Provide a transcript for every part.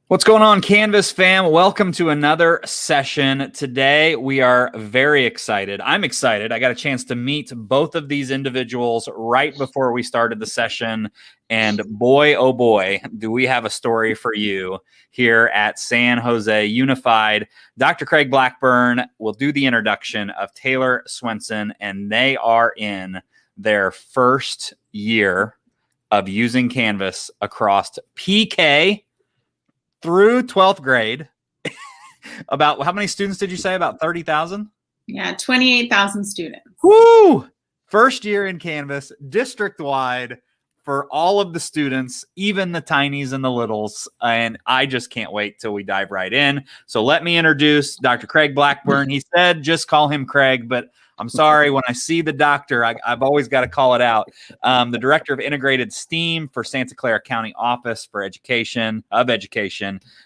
What's going on, Canvas fam? Welcome to another session. Today, we are very excited. I'm excited. I got a chance to meet both of these individuals right before we started the session. And boy, oh boy, do we have a story for you here at San Jose Unified. Dr. Craig Blackburn will do the introduction of Taylor Swenson, and they are in their first year of using Canvas across PK through 12th grade. About how many students did you say? About 30,000? Yeah, 28,000 students. Woo! First year in Canvas, district-wide for all of the students, even the tinies and the littles. And I just can't wait till we dive right in. So let me introduce Dr. Craig Blackburn. He said just call him Craig, but I'm sorry, when I see the doctor, I've always got to call it out. The Director of Integrated STEAM for Santa Clara County Office for Education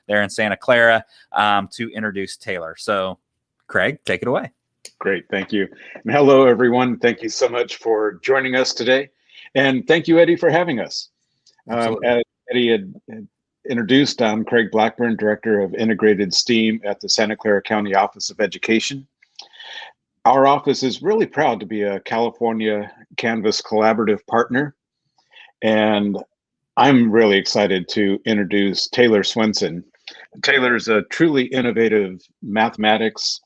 there in Santa Clara, to introduce Taylor. So, Craig, take it away. Great, thank you. And hello, everyone. Thank you so much for joining us today. And thank you, Eddie, for having us. As Eddie had introduced, I'm Craig Blackburn, Director of Integrated STEAM at the Santa Clara County Office of Education. Our office is really proud to be a California Canvas collaborative partner. And I'm really excited to introduce Taylor Swenson. Taylor is a truly innovative mathematics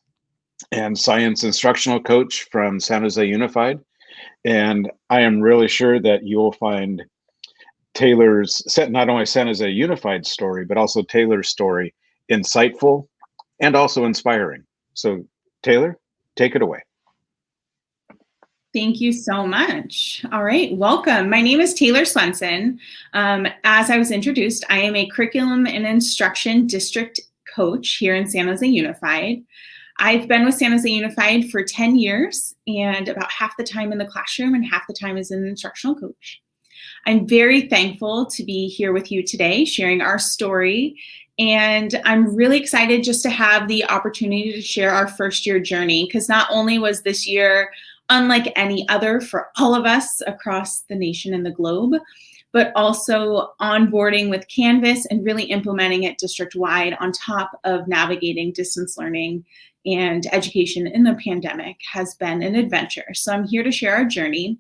and science instructional coach from San Jose Unified. And I am really sure that you'll find Taylor's, not only San Jose Unified story, but also Taylor's story insightful and also inspiring. So Taylor, take it away. Thank you so much. All right, welcome. My name is Taylor Swenson. As I was introduced, I am a curriculum and instruction district coach here in San Jose Unified. I've been with San Jose Unified for 10 years and about half the time in the classroom and half the time as an instructional coach. I'm very thankful to be here with you today, sharing our story. And I'm really excited just to have the opportunity to share our first year journey, because not only was this year unlike any other for all of us across the nation and the globe, but also onboarding with Canvas and really implementing it district-wide on top of navigating distance learning and education in the pandemic has been an adventure. So I'm here to share our journey.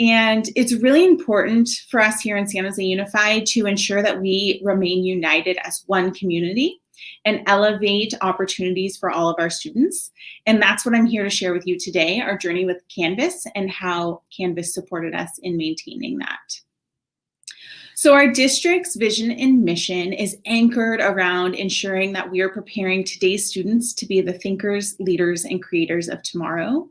And it's really important for us here in San Jose Unified to ensure that we remain united as one community and elevate opportunities for all of our students. And that's what I'm here to share with you today, our journey with Canvas and how Canvas supported us in maintaining that. So our district's vision and mission is anchored around ensuring that we are preparing today's students to be the thinkers, leaders, and creators of tomorrow.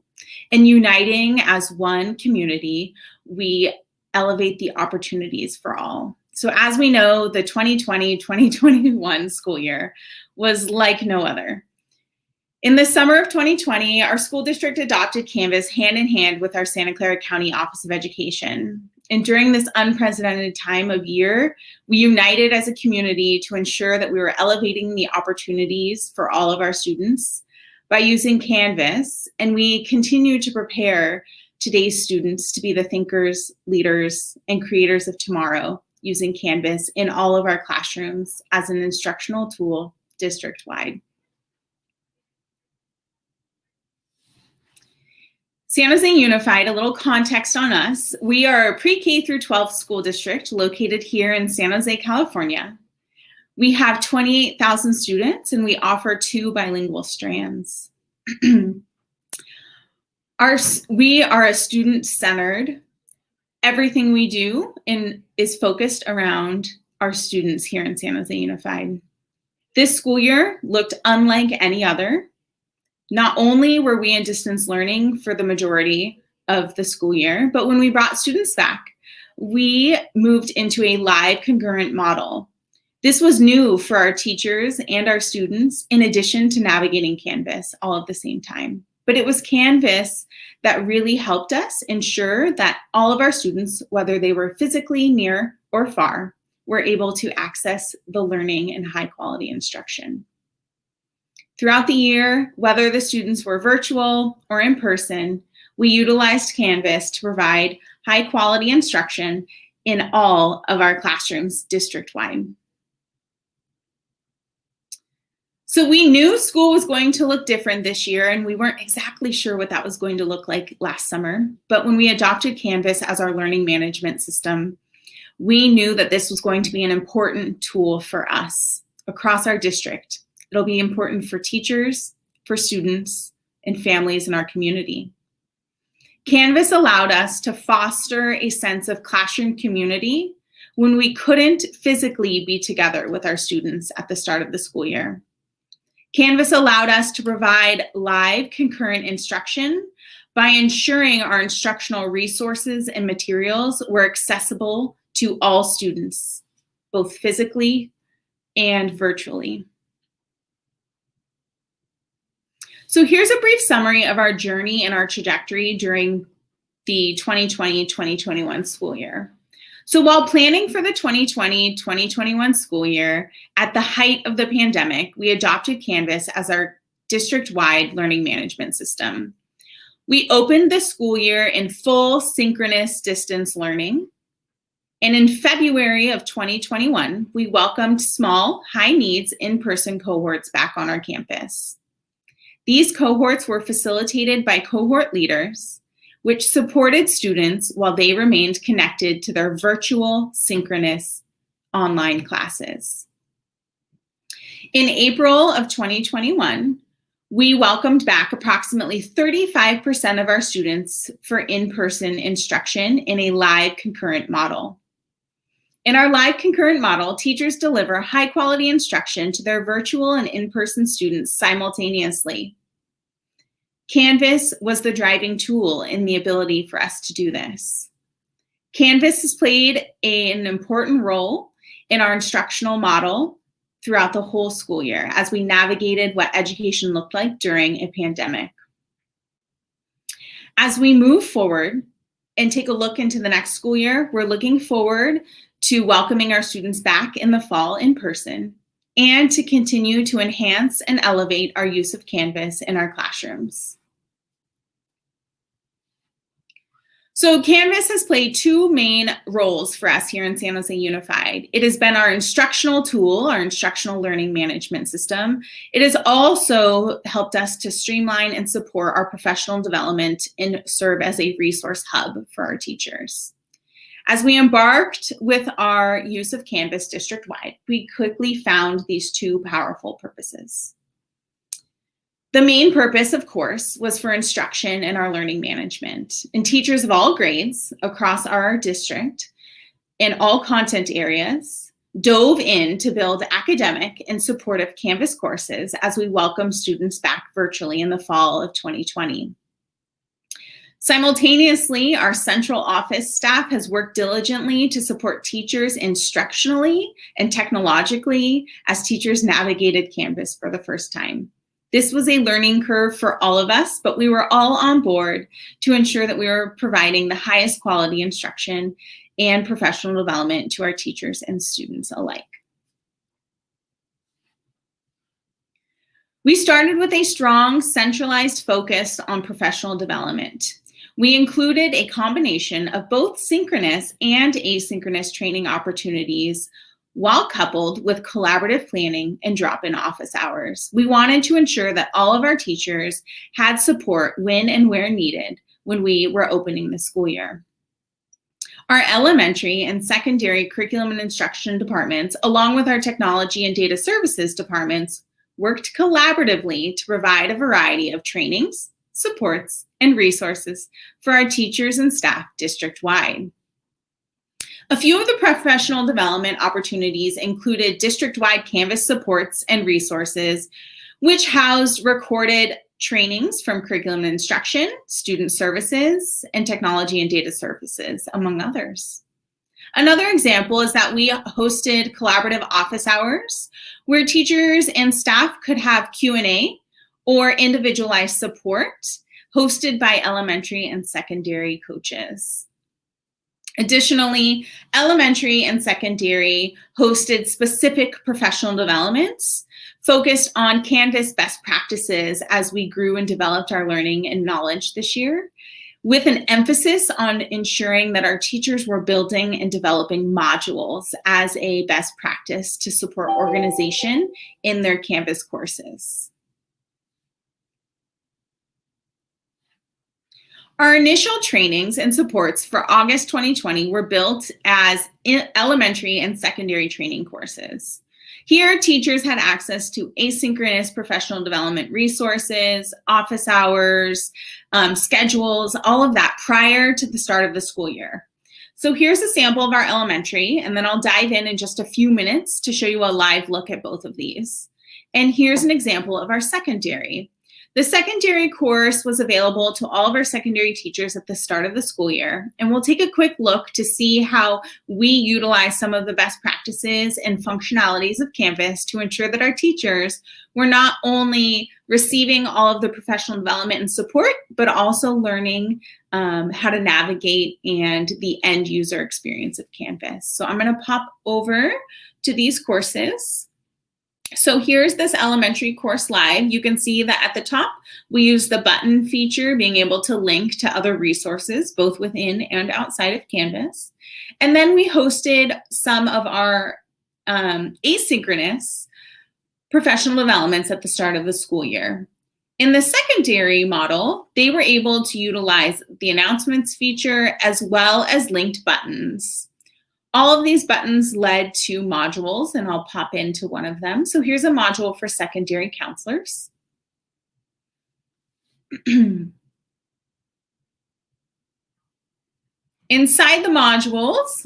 And uniting as one community, we elevate the opportunities for all. So as we know, the 2020-2021 school year was like no other. In the summer of 2020, our school district adopted Canvas hand in hand with our Santa Clara County Office of Education. And during this unprecedented time of year, we united as a community to ensure that we were elevating the opportunities for all of our students by using Canvas. And we continue to prepare today's students to be the thinkers, leaders, and creators of tomorrow using Canvas in all of our classrooms as an instructional tool district-wide. San Jose Unified, a little context on us. We are a pre-K through 12 school district located here in San Jose, California. We have 28,000 students and we offer 2 bilingual strands. We are a student-centered. Everything we do is focused around our students here in San Jose Unified. This school year looked unlike any other. Not only were we in distance learning for the majority of the school year, but when we brought students back, we moved into a live concurrent model. This was new for our teachers and our students, in addition to navigating Canvas all at the same time. But it was Canvas that really helped us ensure that all of our students, whether they were physically near or far, were able to access the learning and high quality instruction. Throughout the year, whether the students were virtual or in person, we utilized Canvas to provide high quality instruction in all of our classrooms district-wide. So we knew school was going to look different this year, and we weren't exactly sure what that was going to look like last summer. But when we adopted Canvas as our learning management system, we knew that this was going to be an important tool for us across our district. It'll be important for teachers, for students, and families in our community. Canvas allowed us to foster a sense of classroom community when we couldn't physically be together with our students at the start of the school year. Canvas allowed us to provide live concurrent instruction by ensuring our instructional resources and materials were accessible to all students, both physically and virtually. So here's a brief summary of our journey and our trajectory during the 2020-2021 school year. So while planning for the 2020-2021 school year, at the height of the pandemic, we adopted Canvas as our district-wide learning management system. We opened the school year in full synchronous distance learning. And in February of 2021, we welcomed small, high-needs in-person cohorts back on our campus. These cohorts were facilitated by cohort leaders, which supported students while they remained connected to their virtual synchronous online classes. In April of 2021, we welcomed back approximately 35% of our students for in-person instruction in a live concurrent model. In our live concurrent model, teachers deliver high-quality instruction to their virtual and in-person students simultaneously. Canvas was the driving tool in the ability for us to do this. Canvas has played an important role in our instructional model throughout the whole school year as we navigated what education looked like during a pandemic. As we move forward and take a look into the next school year, we're looking forward to welcoming our students back in the fall in person and to continue to enhance and elevate our use of Canvas in our classrooms. So Canvas has played two main roles for us here in San Jose Unified. It has been our instructional tool, our instructional learning management system. It has also helped us to streamline and support our professional development and serve as a resource hub for our teachers. As we embarked with our use of Canvas district-wide, we quickly found these two powerful purposes. The main purpose, of course, was for instruction and our learning management. And teachers of all grades across our district in all content areas dove in to build academic and supportive Canvas courses as we welcome students back virtually in the fall of 2020. Simultaneously, our central office staff has worked diligently to support teachers instructionally and technologically as teachers navigated Canvas for the first time. This was a learning curve for all of us, but we were all on board to ensure that we were providing the highest quality instruction and professional development to our teachers and students alike. We started with a strong, centralized focus on professional development. We included a combination of both synchronous and asynchronous training opportunities while coupled with collaborative planning and drop-in office hours. We wanted to ensure that all of our teachers had support when and where needed when we were opening the school year. Our elementary and secondary curriculum and instruction departments, along with our technology and data services departments, worked collaboratively to provide a variety of trainings, supports, and resources for our teachers and staff district-wide. A few of the professional development opportunities included district-wide Canvas supports and resources, which housed recorded trainings from curriculum and instruction, student services, and technology and data services, among others. Another example is that we hosted collaborative office hours where teachers and staff could have Q&A or individualized support hosted by elementary and secondary coaches. Additionally, elementary and secondary hosted specific professional developments focused on Canvas best practices as we grew and developed our learning and knowledge this year. with an emphasis on ensuring that our teachers were building and developing modules as a best practice to support organization in their Canvas courses. Our initial trainings and supports for August 2020 were built as elementary and secondary training courses. Here, teachers had access to asynchronous professional development resources, office hours, schedules, all of that prior to the start of the school year. So here's a sample of our elementary, and then I'll dive in just a few minutes to show you a live look at both of these. And here's an example of our secondary. The secondary course was available to all of our secondary teachers at the start of the school year, and we'll take a quick look to see how we utilize some of the best practices and functionalities of Canvas to ensure that our teachers were not only receiving all of the professional development and support, but also learning how to navigate and the end user experience of Canvas. So I'm going to pop over to these courses. So here's this elementary course live. You can see that at the top, we use the button feature, being able to link to other resources, both within and outside of Canvas. And then we hosted some of our asynchronous professional developments at the start of the school year. In the secondary model, they were able to utilize the announcements feature as well as linked buttons. All of these buttons led to modules, and I'll pop into one of them. So here's a module for secondary counselors. Inside the modules,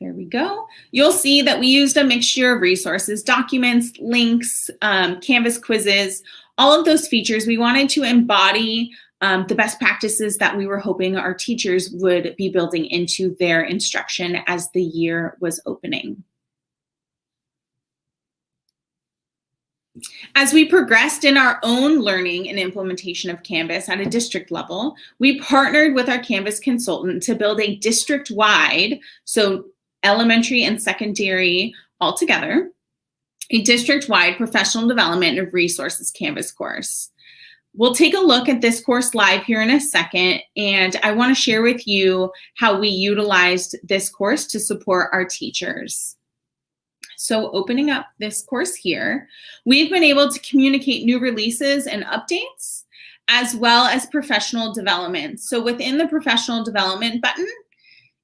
there we go, you'll see that we used a mixture of resources, documents, links, Canvas quizzes, all of those features. We wanted to embody the best practices that we were hoping our teachers would be building into their instruction as the year was opening. As we progressed in our own learning and implementation of Canvas at a district level, we partnered with our Canvas consultant to build a district-wide, so elementary and secondary all together, a district-wide professional development of resources Canvas course. We'll take a look at this course live here in a second, and I want to share with you how we utilized this course to support our teachers. So opening up this course here, we've been able to communicate new releases and updates, as well as professional development. So within the professional development button,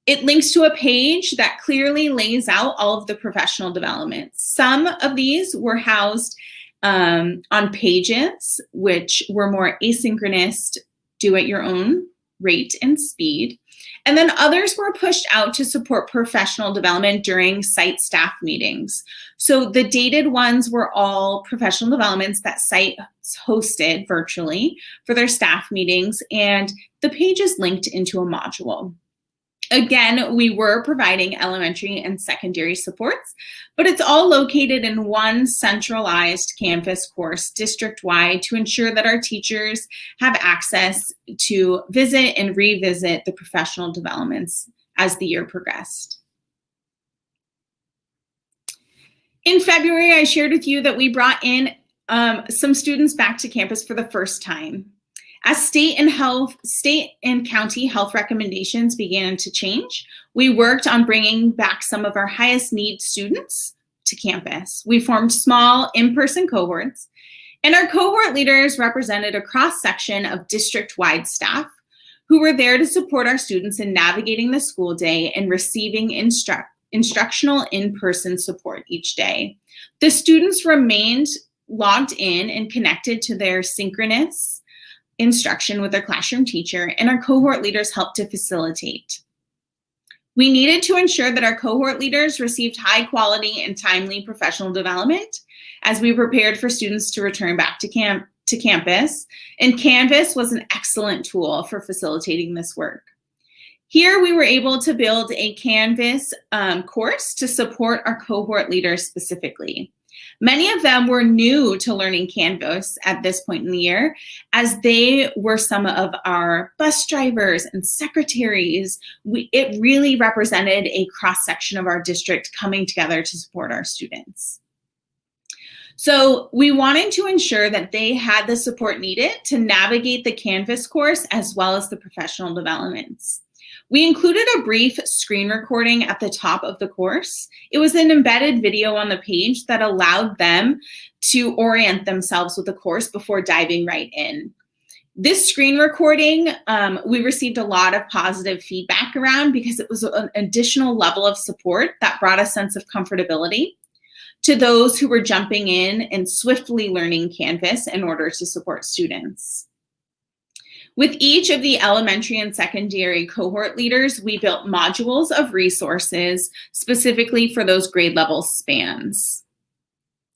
it links to a page that clearly lays out all of the professional development. Some of these were housed on pages, which were more asynchronous, do at your own rate and speed. And then others were pushed out to support professional development during site staff meetings. So the dated ones were all professional developments that sites hosted virtually for their staff meetings, and the page is linked into a module. Again, we were providing elementary and secondary supports, but it's all located in one centralized Canvas course district-wide to ensure that our teachers have access to visit and revisit the professional developments as the year progressed. In February, I shared with you that we brought in some students back to campus for the first time. As state and county health recommendations began to change, we worked on bringing back some of our highest need students to campus. We formed small in-person cohorts, and our cohort leaders represented a cross-section of district-wide staff who were there to support our students in navigating the school day and receiving instructional in-person support each day. The students remained logged in and connected to their synchronous instruction with their classroom teacher, and our cohort leaders helped to facilitate. We needed to ensure that our cohort leaders received high quality and timely professional development as we prepared for students to return back to campus, and Canvas was an excellent tool for facilitating this work. Here we were able to build a Canvas course to support our cohort leaders specifically. Many of them were new to learning Canvas at this point in the year, as they were some of our bus drivers and secretaries. It really represented a cross-section of our district coming together to support our students. So we wanted to ensure that they had the support needed to navigate the Canvas course as well as the professional developments. We included a brief screen recording at the top of the course. It was an embedded video on the page that allowed them to orient themselves with the course before diving right in. This screen recording, we received a lot of positive feedback around because it was an additional level of support that brought a sense of comfortability to those who were jumping in and swiftly learning Canvas in order to support students. With each of the elementary and secondary cohort leaders, we built modules of resources specifically for those grade level spans.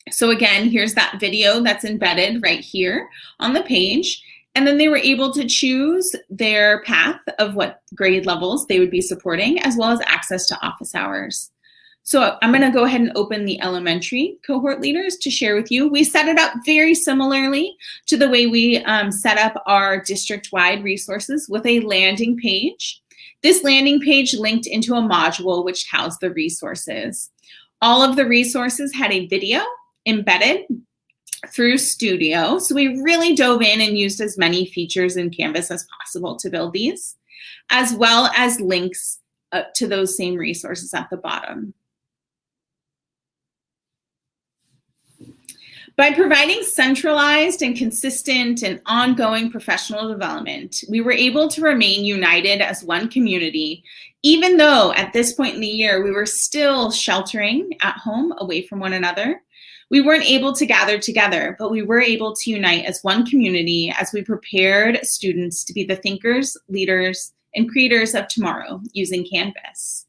So again, here's that video that's embedded right here on the page. And then they were able to choose their path of what grade levels they would be supporting, as well as access to office hours. So I'm going to go ahead and open the elementary cohort leaders to share with you. We set it up very similarly to the way we set up our district-wide resources with a landing page. This landing page linked into a module which housed the resources. All of the resources had a video embedded through Studio. So we really dove in and used as many features in Canvas as possible to build these, as well as links to those same resources at the bottom. By providing centralized and consistent and ongoing professional development, we were able to remain united as one community, even though at this point in the year, we were still sheltering at home away from one another. We weren't able to gather together, but we were able to unite as one community as we prepared students to be the thinkers, leaders, and creators of tomorrow using Canvas.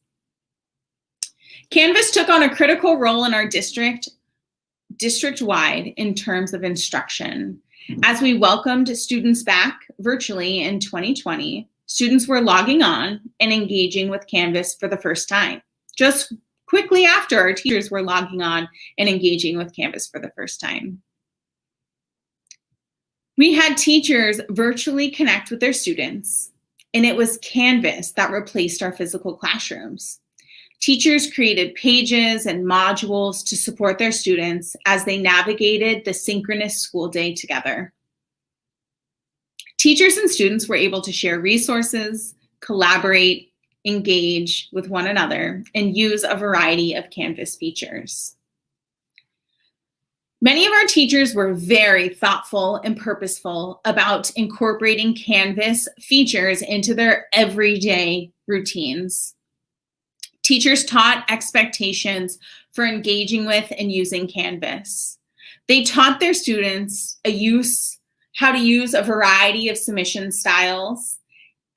Canvas took on a critical role in our district-wide in terms of instruction. As we welcomed students back virtually in 2020, students were logging on and engaging with Canvas for the first time. Just quickly after, our teachers were logging on and engaging with Canvas for the first time. We had teachers virtually connect with their students, and it was Canvas that replaced our physical classrooms. Teachers created pages and modules to support their students as they navigated the synchronous school day together. Teachers and students were able to share resources, collaborate, engage with one another, and use a variety of Canvas features. Many of our teachers were very thoughtful and purposeful about incorporating Canvas features into their everyday routines. Teachers taught expectations for engaging with and using Canvas. They taught their students how to use a variety of submission styles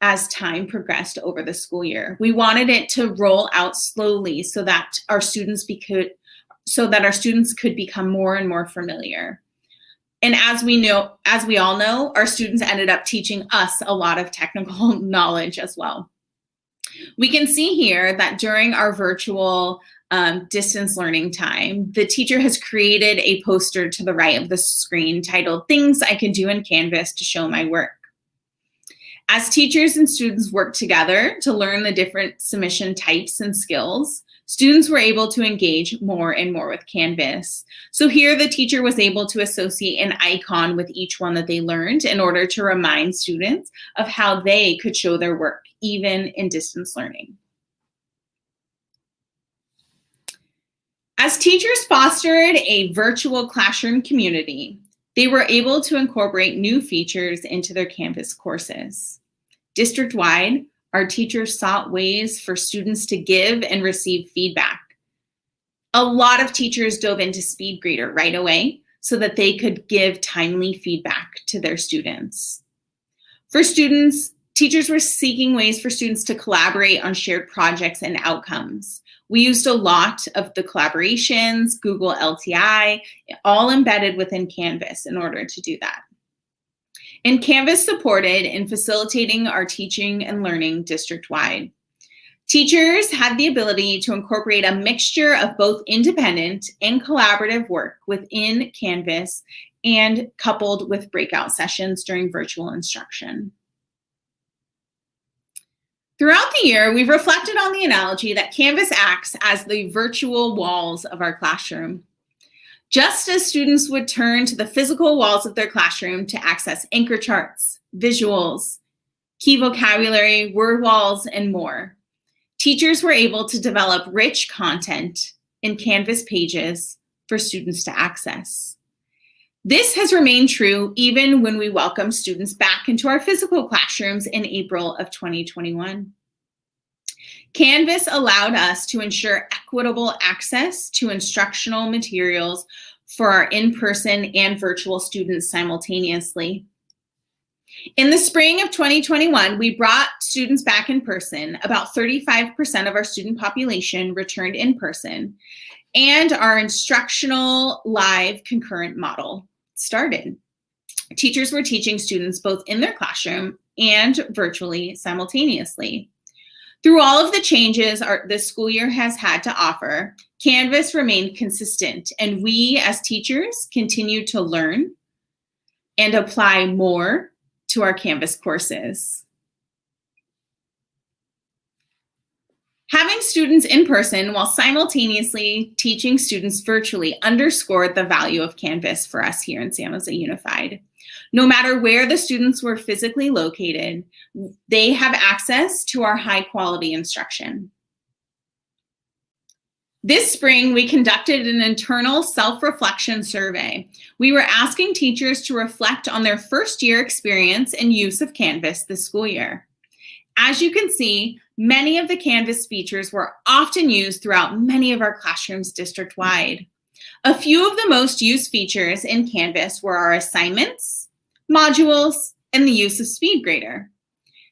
as time progressed over the school year. We wanted it to roll out slowly so that our students could become more and more familiar. And as we all know, our students ended up teaching us a lot of technical knowledge as well. We can see here that during our virtual distance learning time, the teacher has created a poster to the right of the screen titled "Things I Can Do in Canvas to Show My Work." As teachers and students worked together to learn the different submission types and skills, students were able to engage more and more with Canvas. So here the teacher was able to associate an icon with each one that they learned in order to remind students of how they could show their work, even in distance learning. As teachers fostered a virtual classroom community, they were able to incorporate new features into their Canvas courses. District-wide, our teachers sought ways for students to give and receive feedback. A lot of teachers dove into SpeedGrader right away so that they could give timely feedback to their students. For students, teachers were seeking ways for students to collaborate on shared projects and outcomes. We used a lot of the collaborations, Google LTI, all embedded within Canvas in order to do that. And Canvas supported in facilitating our teaching and learning district-wide. Teachers had the ability to incorporate a mixture of both independent and collaborative work within Canvas and coupled with breakout sessions during virtual instruction. Throughout the year, we've reflected on the analogy that Canvas acts as the virtual walls of our classroom. Just as students would turn to the physical walls of their classroom to access anchor charts, visuals, key vocabulary, word walls, and more, teachers were able to develop rich content in Canvas pages for students to access. This has remained true even when we welcome students back into our physical classrooms in April of 2021. Canvas allowed us to ensure equitable access to instructional materials for our in-person and virtual students simultaneously. In the spring of 2021, we brought students back in person. About 35% of our student population returned in person, and our instructional live concurrent model started. Teachers were teaching students both in their classroom and virtually simultaneously. Through all of the changes this school year has had to offer, Canvas remained consistent, and we as teachers continue to learn and apply more to our Canvas courses. Having students in person while simultaneously teaching students virtually underscored the value of Canvas for us here in San Jose Unified. No matter where the students were physically located, they have access to our high quality instruction. This spring, we conducted an internal self-reflection survey. We were asking teachers to reflect on their first year experience and use of Canvas this school year. As you can see, many of the Canvas features were often used throughout many of our classrooms district-wide. A few of the most used features in Canvas were our assignments, modules, and the use of SpeedGrader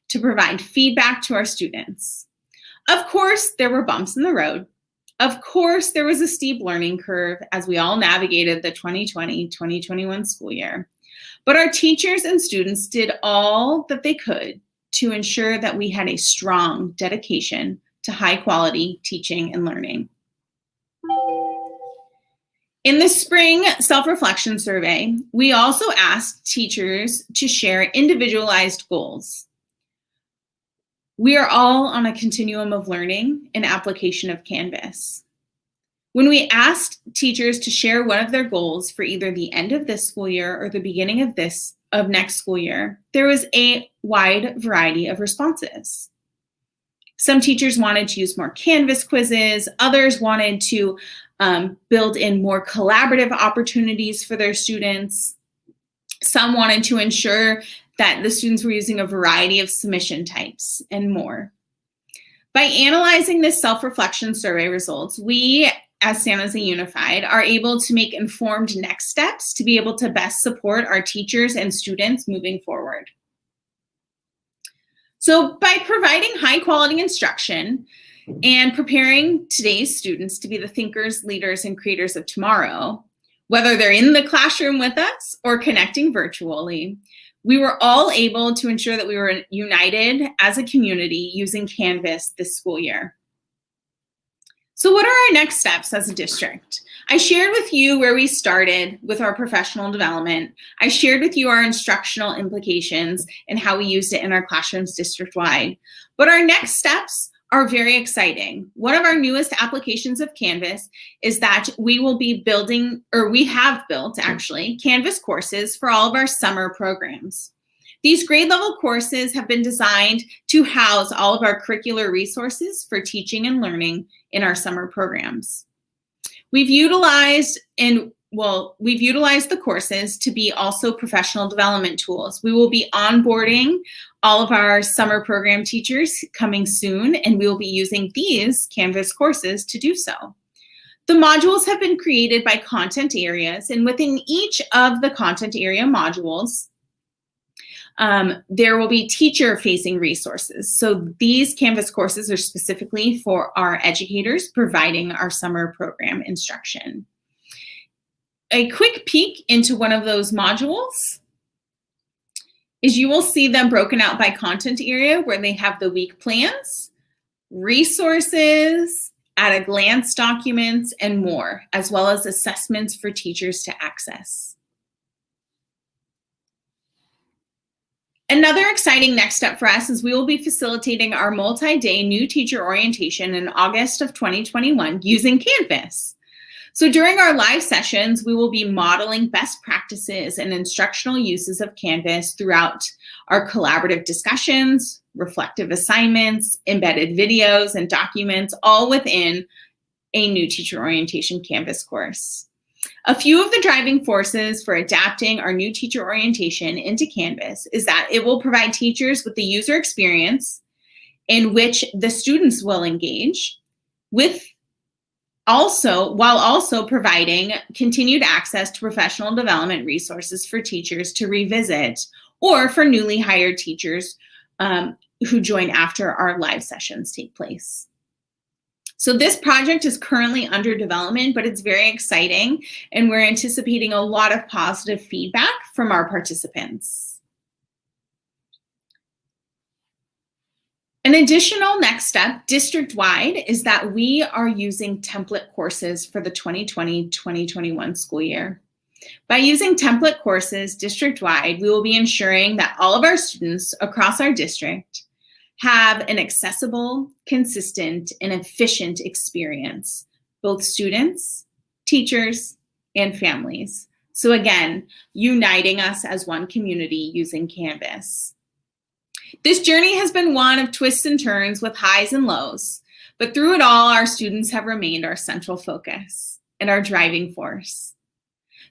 to provide feedback to our students. Of course, there were bumps in the road. Of course, there was a steep learning curve as we all navigated the 2020-2021 school year. But our teachers and students did all that they could to ensure that we had a strong dedication to high quality teaching and learning. In the spring self-reflection survey, we also asked teachers to share individualized goals. We are all on a continuum of learning and application of Canvas. When we asked teachers to share one of their goals for either the end of this school year or the beginning of next school year, there was a wide variety of responses. Some teachers wanted to use more Canvas quizzes, others wanted to build in more collaborative opportunities for their students. Some wanted to ensure that the students were using a variety of submission types and more. By analyzing this self-reflection survey results, we as San Jose Unified are able to make informed next steps to be able to best support our teachers and students moving forward. So by providing high quality instruction and preparing today's students to be the thinkers, leaders, and creators of tomorrow, whether they're in the classroom with us or connecting virtually, we were all able to ensure that we were united as a community using Canvas this school year. So what are our next steps as a district? I shared with you where we started with our professional development. I shared with you our instructional implications and how we used it in our classrooms district-wide. But our next steps are very exciting. One of our newest applications of Canvas is that we will be building, or we have built actually, Canvas courses for all of our summer programs. These grade level courses have been designed to house all of our curricular resources for teaching and learning in our summer programs. We've utilized the courses to be also professional development tools. We will be onboarding all of our summer program teachers coming soon, and we will be using these Canvas courses to do so. The modules have been created by content areas, and within each of the content area modules, there will be teacher-facing resources. So these Canvas courses are specifically for our educators providing our summer program instruction. A quick peek into one of those modules is you will see them broken out by content area where they have the week plans, resources, at a glance documents, and more, as well as assessments for teachers to access. Another exciting next step for us is we will be facilitating our multi-day new teacher orientation in August of 2021 using Canvas. So during our live sessions, we will be modeling best practices and instructional uses of Canvas throughout our collaborative discussions, reflective assignments, embedded videos, and documents, all within a new teacher orientation Canvas course. A few of the driving forces for adapting our new teacher orientation into Canvas is that it will provide teachers with the user experience in which the students will engage with while also providing continued access to professional development resources for teachers to revisit or for newly hired teachers who join after our live sessions take place. So this project is currently under development, but it's very exciting, and we're anticipating a lot of positive feedback from our participants. An additional next step district-wide is that we are using template courses for the 2020-2021 school year. By using template courses district-wide, we will be ensuring that all of our students across our district have an accessible, consistent, and efficient experience, both students, teachers, and families. So again, uniting us as one community using Canvas. This journey has been one of twists and turns with highs and lows, but through it all, our students have remained our central focus and our driving force.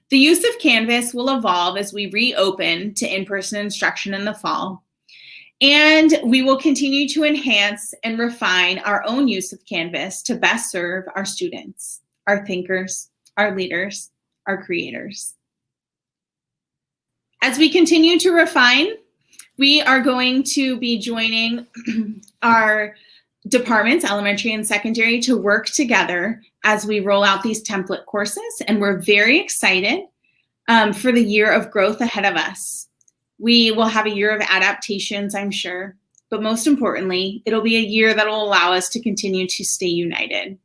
The use of Canvas will evolve as we reopen to in-person instruction in the fall, and we will continue to enhance and refine our own use of Canvas to best serve our students, our thinkers, our leaders, our creators. As we continue to refine, we are going to be joining our departments, elementary and secondary, to work together as we roll out these template courses, and we're very excited for the year of growth ahead of us. We will have a year of adaptations, I'm sure, but most importantly, it'll be a year that will allow us to continue to stay united.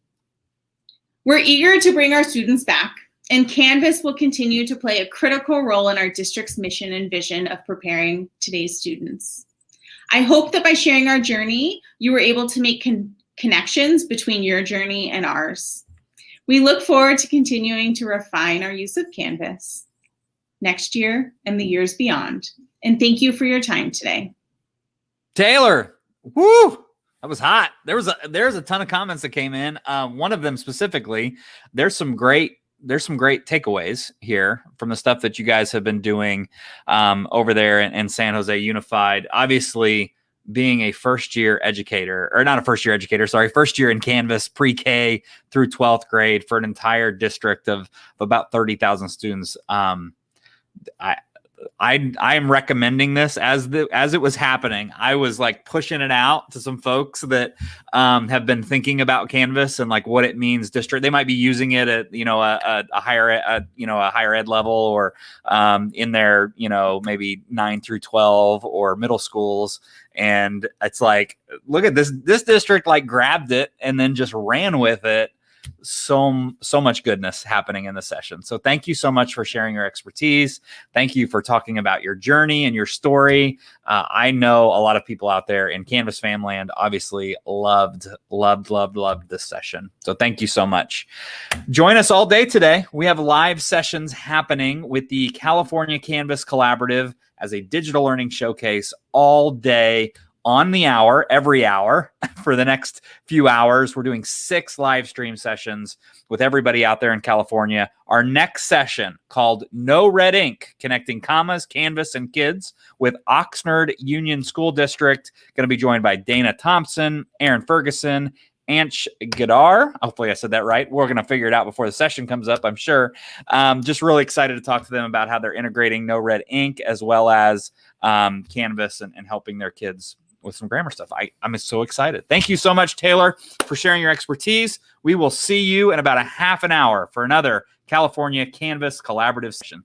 We're eager to bring our students back, and Canvas will continue to play a critical role in our district's mission and vision of preparing today's students. I hope that by sharing our journey, you were able to make connections between your journey and ours. We look forward to continuing to refine our use of Canvas next year and the years beyond. And thank you for your time today. Taylor, woo! That was hot. There's a ton of comments that came in. One of them specifically, there's some great takeaways here from the stuff that you guys have been doing over there in San Jose Unified. Obviously, being a first year in Canvas pre-K through 12th grade for an entire district of about 30,000 students. I am recommending this as it was happening. I was like pushing it out to some folks that have been thinking about Canvas and like what it means district. They might be using it at a higher ed level or in their maybe 9 through 12 or middle schools. And it's like, look at this district like grabbed it and then just ran with it. So much goodness happening in the session. So thank you so much for sharing your expertise. Thank you for talking about your journey and your story. I know a lot of people out there in Canvas Famland obviously loved this session. So thank you so much. Join us all day today. We have live sessions happening with the California Canvas Collaborative as a digital learning showcase all day, on the hour, every hour for the next few hours. We're doing 6 live stream sessions with everybody out there in California. Our next session, called No Red Ink, Connecting Commas, Canvas, and Kids with Oxnard Union School District. Going to be joined by Dana Thompson, Aaron Ferguson, Anch Gadar. Hopefully I said that right. We're going to figure it out before the session comes up, I'm sure. Just really excited to talk to them about how they're integrating No Red Ink as well as Canvas and helping their kids with some grammar stuff. I'm so excited. Thank you so much, Taylor, for sharing your expertise. We will see you in about a half an hour for another California Canvas Collaborative session.